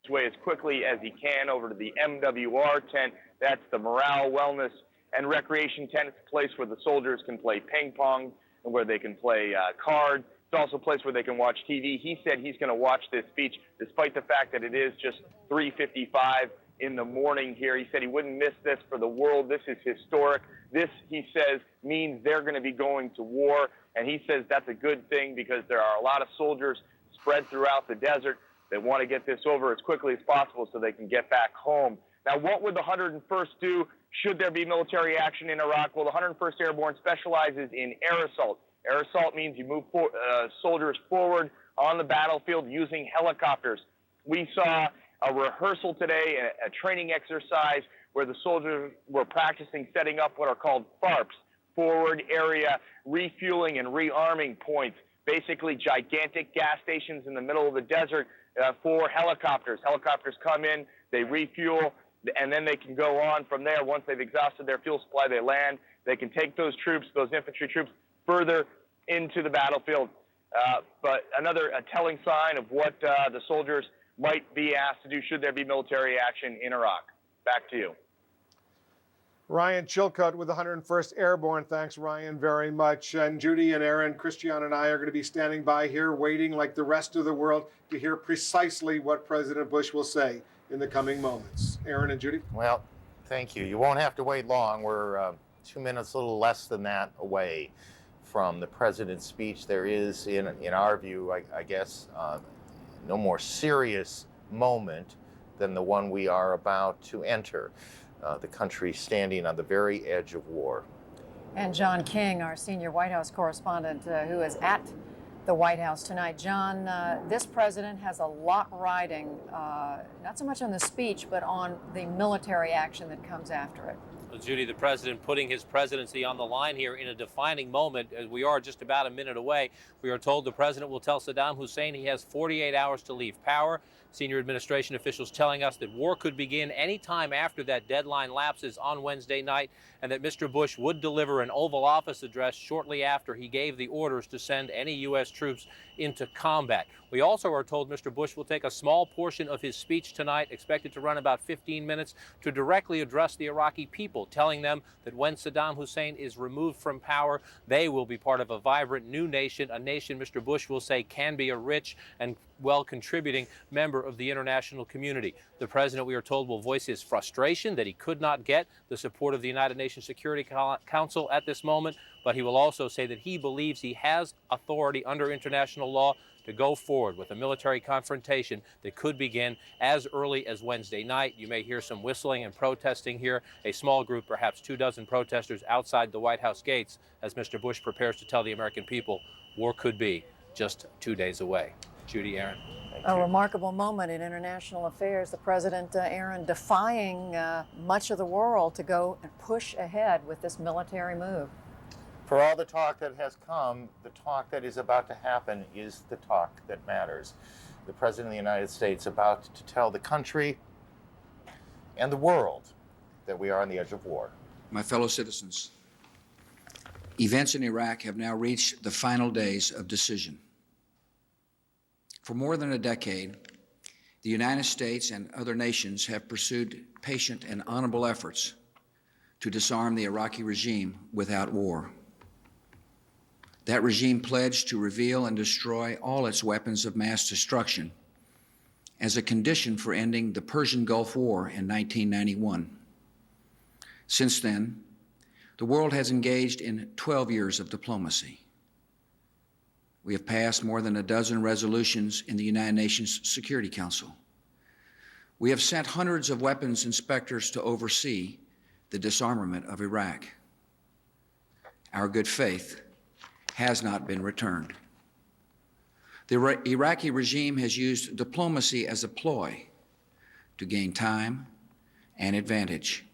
his way as quickly as he can over to the MWR tent. That's the Morale, Wellness, and Recreation tent. It's a place where the soldiers can play ping pong and where they can play cards. It's also a place where they can watch TV. He said he's going to watch this speech despite the fact that it is just 3:55 in the morning here. He said he wouldn't miss this for the world. This is historic. This, he says, means they're going to be going to war. And he says that's a good thing because there are a lot of soldiers spread throughout the desert that want to get this over as quickly as possible so they can get back home. Now, what would the 101st do should there be military action in Iraq? Well, the 101st Airborne specializes in air assault. Air assault means you move soldiers forward on the battlefield using helicopters. We saw a rehearsal today, a training exercise where the soldiers were practicing setting up what are called FARPs, forward area refueling and rearming points, basically gigantic gas stations in the middle of the desert for helicopters. Helicopters come in, they refuel, and then they can go on from there. Once they've exhausted their fuel supply, they land. They can take those troops, those infantry troops, further into the battlefield. But another telling sign of what the soldiers might be asked to do should there be military action in Iraq. Back to you. Ryan Chilcote with the 101st Airborne. Thanks, Ryan, very much. And Judy and Aaron, Christian and I are going to be standing by here waiting like the rest of the world to hear precisely what President Bush will say in the coming moments. Aaron and Judy? Well, thank you. You won't have to wait long. We're 2 minutes, a little less than that away from the president's speech. There is, in our view, I guess, no more serious moment than the one we are about to enter. The country standing on the very edge of war. And John King, our senior White House correspondent, who is at the White House tonight. John, this president has a lot riding, not so much on the speech, but on the military action that comes after it. Well, Judy, the president putting his presidency on the line here in a defining moment, as we are just about a minute away. We are told the president will tell Saddam Hussein he has 48 hours to leave power. Senior administration officials telling us that war could begin any time after that deadline lapses on Wednesday night, and that Mr. Bush would deliver an Oval Office address shortly after he gave the orders to send any U.S. troops into combat. We also are told Mr. Bush will take a small portion of his speech tonight, expected to run about 15 minutes, to directly address the Iraqi people, telling them that when Saddam Hussein is removed from power, they will be part of a vibrant new nation, a nation Mr. Bush will say can be a rich and well-contributing member of the international community. The president, we are told, will voice his frustration that he could not get the support of the United Nations Security Council at this moment, but he will also say that he believes he has authority under international law to go forward with a military confrontation that could begin as early as Wednesday night. You may hear some whistling and protesting here, a small group, perhaps 24 protesters outside the White House gates as Mr. Bush prepares to tell the American people war could be just 2 days away. Judy, Aaron. A remarkable moment in international affairs. The president, Aaron, defying much of the world to go and push ahead with this military move. For all the talk that has come, the talk that is about to happen is the talk that matters. The President of the United States about to tell the country and the world that we are on the edge of war. My fellow citizens, events in Iraq have now reached the final days of decision. For more than a decade, the United States and other nations have pursued patient and honorable efforts to disarm the Iraqi regime without war. That regime pledged to reveal and destroy all its weapons of mass destruction as a condition for ending the Persian Gulf War in 1991. Since then, the world has engaged in 12 years of diplomacy. We have passed more than a dozen resolutions in the United Nations Security Council. We have sent hundreds of weapons inspectors to oversee the disarmament of Iraq. Our good faith has not been returned. The Iraqi regime has used diplomacy as a ploy to gain time and advantage.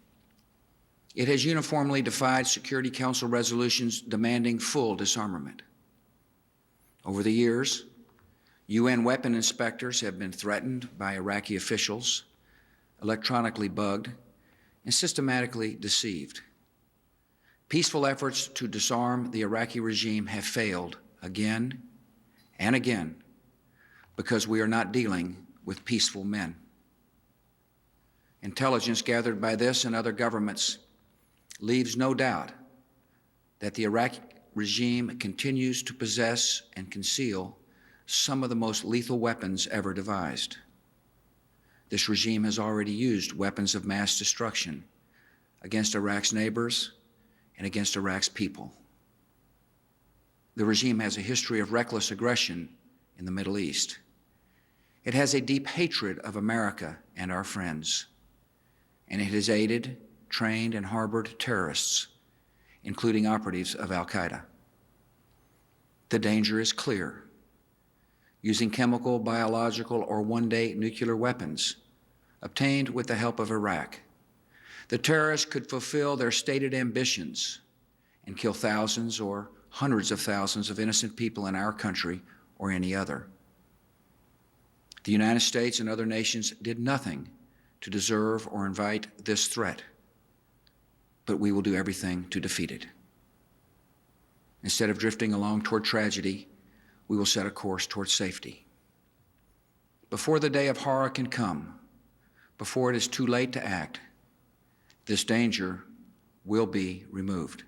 It has uniformly defied Security Council resolutions demanding full disarmament. Over the years, UN weapon inspectors have been threatened by Iraqi officials, electronically bugged, and systematically deceived. Peaceful efforts to disarm the Iraqi regime have failed again and again because we are not dealing with peaceful men. Intelligence gathered by this and other governments leaves no doubt that the Iraqi regime continues to possess and conceal some of the most lethal weapons ever devised. This regime has already used weapons of mass destruction against Iraq's neighbors and against Iraq's people. The regime has a history of reckless aggression in the Middle East. It has a deep hatred of America and our friends, and it has aided, trained, and harbored terrorists, including operatives of al-Qaeda. The danger is clear. Using chemical, biological, or one-day nuclear weapons obtained with the help of Iraq, the terrorists could fulfill their stated ambitions and kill thousands or hundreds of thousands of innocent people in our country or any other. The United States and other nations did nothing to deserve or invite this threat, but we will do everything to defeat it. Instead of drifting along toward tragedy, we will set a course toward safety. Before the day of horror can come, before it is too late to act, this danger will be removed.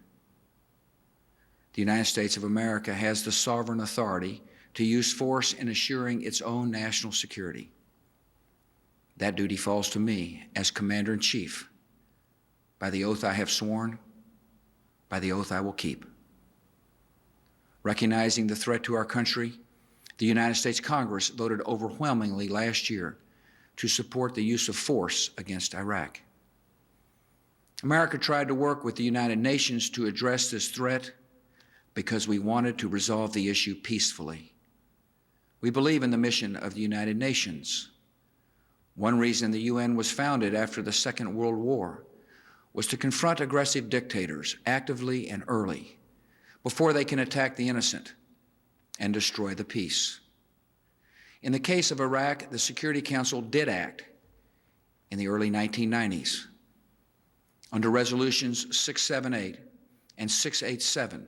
The United States of America has the sovereign authority to use force in assuring its own national security. That duty falls to me as Commander-in-Chief. By the oath I have sworn, by the oath I will keep. Recognizing the threat to our country, the United States Congress voted overwhelmingly last year to support the use of force against Iraq. America tried to work with the United Nations to address this threat because we wanted to resolve the issue peacefully. We believe in the mission of the United Nations. One reason the UN was founded after the Second World War was to confront aggressive dictators actively and early, before they can attack the innocent and destroy the peace. In the case of Iraq, the Security Council did act in the early 1990s. Under resolutions 678 and 687,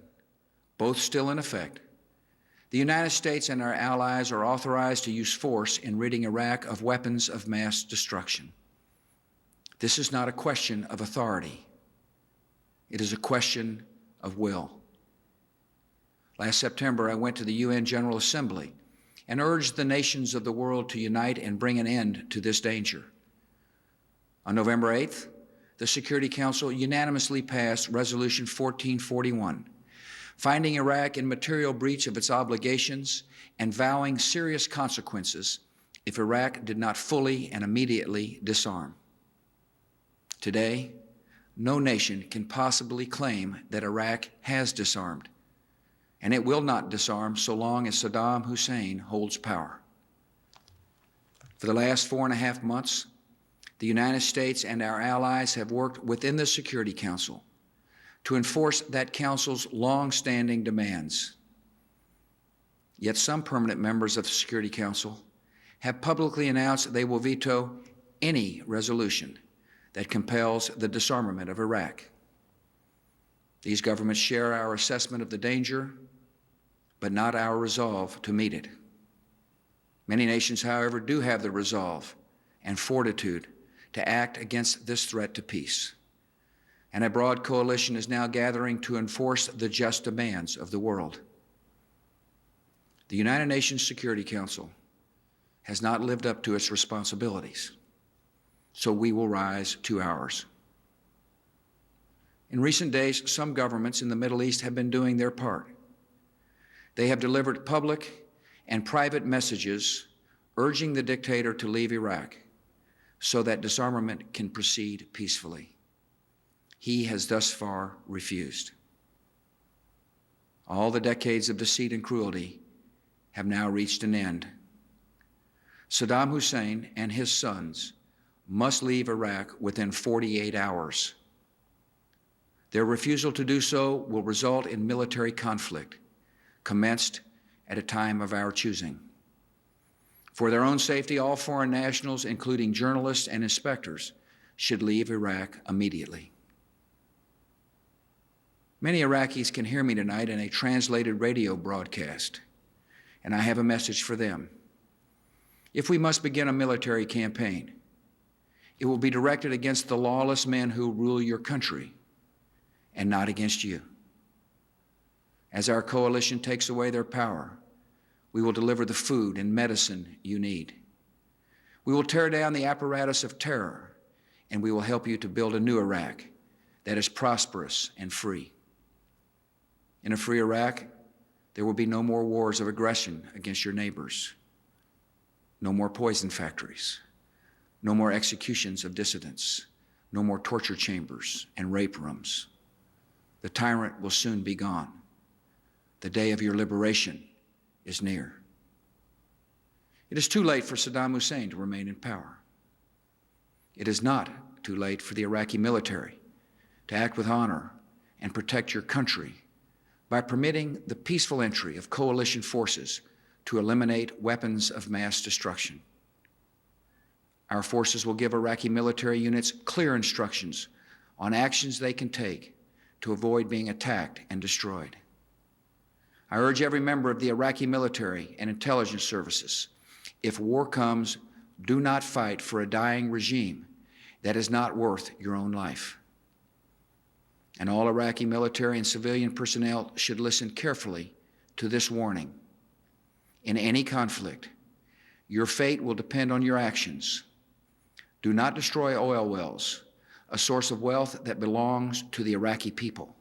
both still in effect, the United States and our allies are authorized to use force in ridding Iraq of weapons of mass destruction. This is not a question of authority. It is a question of will. Last September, I went to the UN General Assembly and urged the nations of the world to unite and bring an end to this danger. On November 8th, the Security Council unanimously passed Resolution 1441, finding Iraq in material breach of its obligations and vowing serious consequences if Iraq did not fully and immediately disarm. Today, no nation can possibly claim that Iraq has disarmed, and it will not disarm so long as Saddam Hussein holds power. For the last 4.5 months, the United States and our allies have worked within the Security Council to enforce that council's long-standing demands. Yet some permanent members of the Security Council have publicly announced they will veto any resolution that compels the disarmament of Iraq. These governments share our assessment of the danger, but not our resolve to meet it. Many nations, however, do have the resolve and fortitude to act against this threat to peace. And a broad coalition is now gathering to enforce the just demands of the world. The United Nations Security Council has not lived up to its responsibilities, so we will rise to ours. In recent days, some governments in the Middle East have been doing their part. They have delivered public and private messages urging the dictator to leave Iraq so that disarmament can proceed peacefully. He has thus far refused. All the decades of deceit and cruelty have now reached an end. Saddam Hussein and his sons must leave Iraq within 48 hours. Their refusal to do so will result in military conflict, commenced at a time of our choosing. For their own safety, all foreign nationals, including journalists and inspectors, should leave Iraq immediately. Many Iraqis can hear me tonight in a translated radio broadcast, and I have a message for them. If we must begin a military campaign, It will be directed against the lawless men who rule your country and not against you. As our coalition takes away their power, we will deliver the food and medicine you need. We will tear down the apparatus of terror, and we will help you to build a new Iraq that is prosperous and free. In a free Iraq, there will be no more wars of aggression against your neighbors, no more poison factories, no more executions of dissidents, no more torture chambers and rape rooms. The tyrant will soon be gone. The day of your liberation is near. It is too late for Saddam Hussein to remain in power. It is not too late for the Iraqi military to act with honor and protect your country by permitting the peaceful entry of coalition forces to eliminate weapons of mass destruction. Our forces will give Iraqi military units clear instructions on actions they can take to avoid being attacked and destroyed. I urge every member of the Iraqi military and intelligence services, if war comes, do not fight for a dying regime that is not worth your own life. And all Iraqi military and civilian personnel should listen carefully to this warning. In any conflict, your fate will depend on your actions. Do not destroy oil wells, a source of wealth that belongs to the Iraqi people.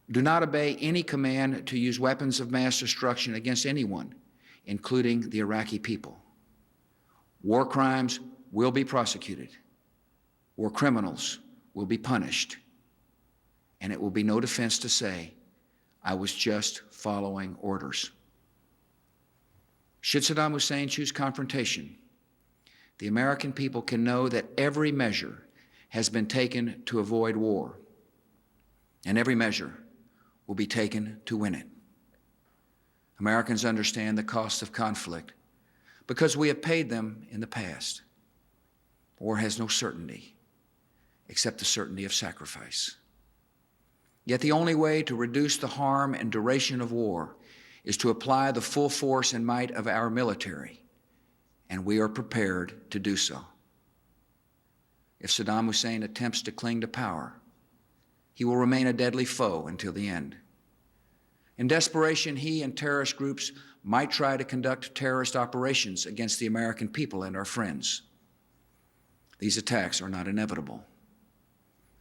Do not obey any command to use weapons of mass destruction against anyone, including the Iraqi people. War crimes will be prosecuted. War criminals will be punished. And it will be no defense to say, I was just following orders. Should Saddam Hussein choose confrontation, the American people can know that every measure has been taken to avoid war, and every measure will be taken to win it. Americans understand the cost of conflict because we have paid them in the past. War has no certainty except the certainty of sacrifice. Yet the only way to reduce the harm and duration of war is to apply the full force and might of our military, and we are prepared to do so. If Saddam Hussein attempts to cling to power, he will remain a deadly foe until the end. In desperation, he and terrorist groups might try to conduct terrorist operations against the American people and our friends. These attacks are not inevitable.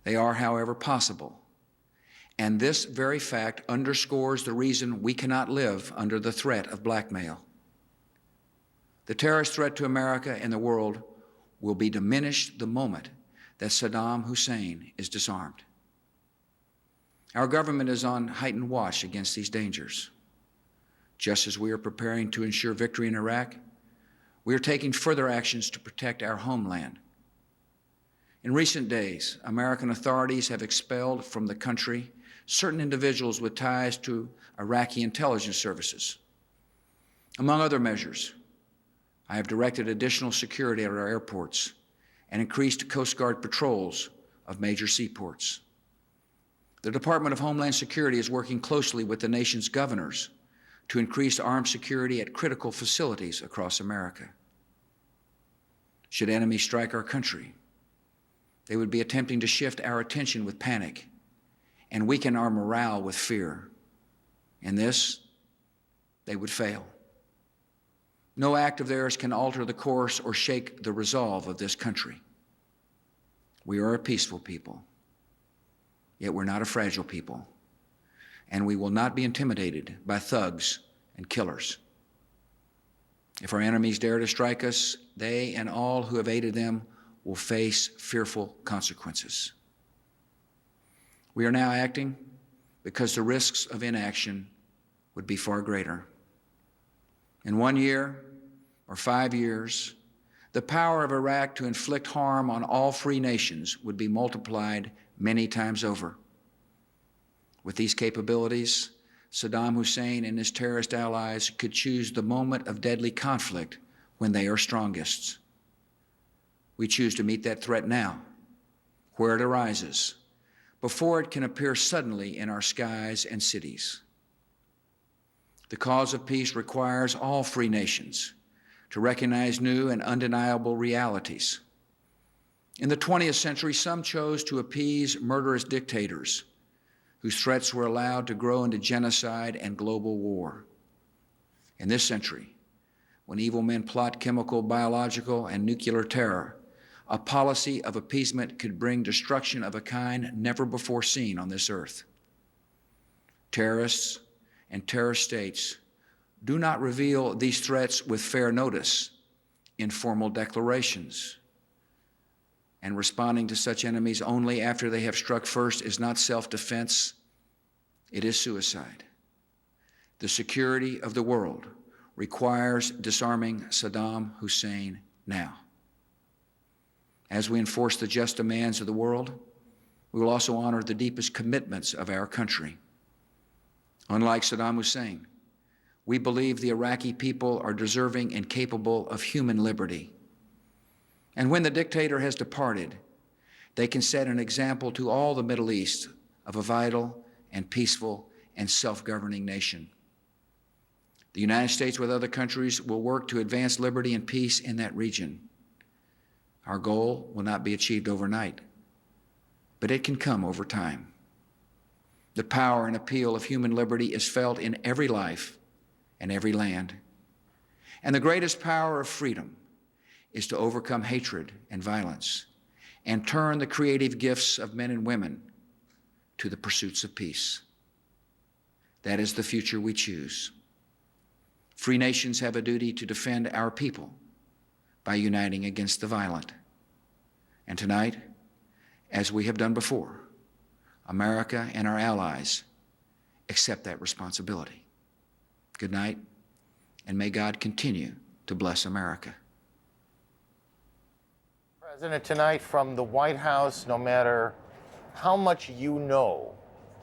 They are, however, possible. And this very fact underscores the reason we cannot live under the threat of blackmail. The terrorist threat to America and the world will be diminished the moment that Saddam Hussein is disarmed. Our government is on heightened watch against these dangers. Just as we are preparing to ensure victory in Iraq, we are taking further actions to protect our homeland. In recent days, American authorities have expelled from the country certain individuals with ties to Iraqi intelligence services. Among other measures, I have directed additional security at our airports and increased Coast Guard patrols of major seaports. The Department of Homeland Security is working closely with the nation's governors to increase armed security at critical facilities across America. Should enemies strike our country, they would be attempting to shift our attention with panic and weaken our morale with fear. In this, they would fail. No act of theirs can alter the course or shake the resolve of this country. We are a peaceful people, yet we're not a fragile people, and we will not be intimidated by thugs and killers. If our enemies dare to strike us, they and all who have aided them will face fearful consequences. We are now acting because the risks of inaction would be far greater. In 1 year or 5 years, the power of Iraq to inflict harm on all free nations would be multiplied many times over. With these capabilities, Saddam Hussein and his terrorist allies could choose the moment of deadly conflict when they are strongest. We choose to meet that threat now, where it arises, before it can appear suddenly in our skies and cities. The cause of peace requires all free nations to recognize new and undeniable realities. In the 20th century, some chose to appease murderous dictators whose threats were allowed to grow into genocide and global war. In this century, when evil men plot chemical, biological, and nuclear terror, a policy of appeasement could bring destruction of a kind never before seen on this earth. Terrorists and terrorist states do not reveal these threats with fair notice in formal declarations. And responding to such enemies only after they have struck first is not self-defense, it is suicide. The security of the world requires disarming Saddam Hussein now. As we enforce the just demands of the world, we will also honor the deepest commitments of our country. Unlike Saddam Hussein, we believe the Iraqi people are deserving and capable of human liberty. And when the dictator has departed, they can set an example to all the Middle East of a vital and peaceful and self-governing nation. The United States, with other countries, will work to advance liberty and peace in that region. Our goal will not be achieved overnight, but it can come over time. The power and appeal of human liberty is felt in every life and every land. And the greatest power of freedom is to overcome hatred and violence and turn the creative gifts of men and women to the pursuits of peace. That is the future we choose. Free nations have a duty to defend our people by uniting against the violent. And tonight, as we have done before, America and our allies accept that responsibility. Good night, and may God continue to bless America. President, tonight from the White House, no matter how much you know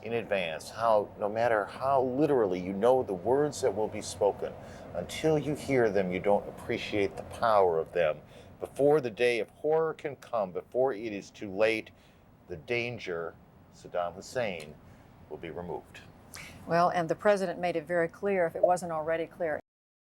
in advance, no matter how literally you know the words that will be spoken, until you hear them, you don't appreciate the power of them. Before the day of horror can come, before it is too late, the danger, Saddam Hussein, will be removed. Well, and the president made it very clear, if it wasn't already clear,